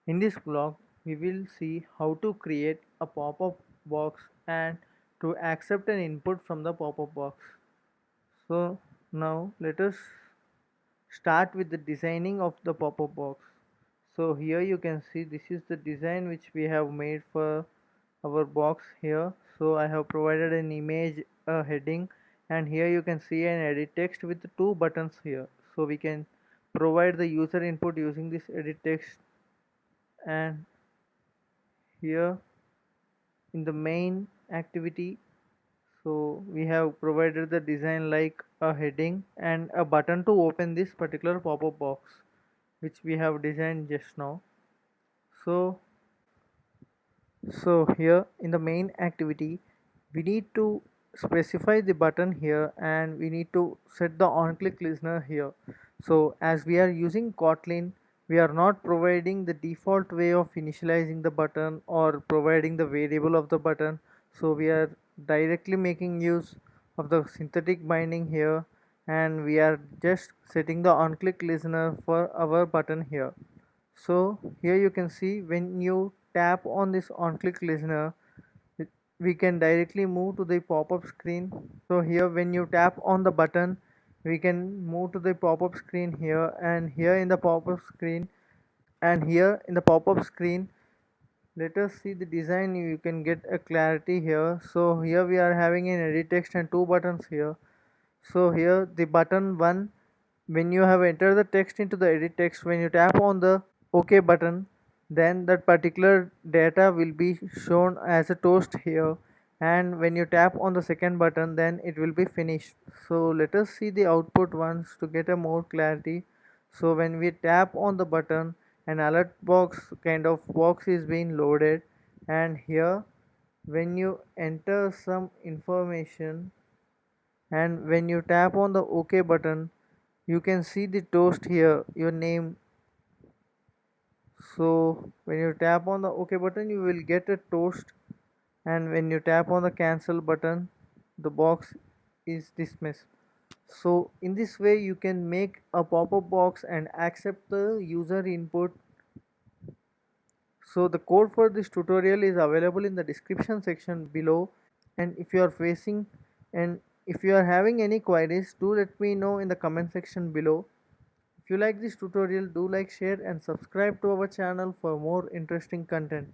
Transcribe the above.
In this blog, we will see how to create a pop-up box and to accept an input from the pop-up box. So now let us start with the designing of the pop-up box. So here you can see this is the design which we have made for our box here. So I have provided an image, a heading, and here you can see an edit text with two buttons here. So we can provide the user input using this edit text, and here in the main activity, so we have provided the design like a heading and a button to open this particular pop-up box which we have designed just now. So so here in the main activity, we need to specify the button here and we need to set the on click listener here. So as we are using Kotlin, we are not providing the default way of initializing the button or providing the variable of the button. So we are directly making use of the synthetic binding here, and we are just setting the on click listener for our button here. So here you can see when you tap on this on click listener, we can directly move to the pop-up screen. So here when you tap on the button, we can move to the pop-up screen here, and here in the pop-up screen, let us see the design. You can get a clarity here. So here we are having an edit text and two buttons here. So here the button 1, when you have entered the text into the edit text, when you tap on the OK button, then that particular data will be shown as a toast here, and when you tap on the second button, then it will be finished. So let us see the output once to get a more clarity. So when we tap on the button, an alert box kind of box is being loaded, and here when you enter some information and when you tap on the OK button, you can see the toast here, your name. So when you tap on the OK button, you will get a toast, and when you tap on the cancel button, the box is dismissed. So in this way you can make a pop-up box and accept the user input. So the code for this tutorial is available in the description section below, and if you are having any queries, do let me know in the comment section below. If you like this tutorial, do like, share and subscribe to our channel for more interesting content.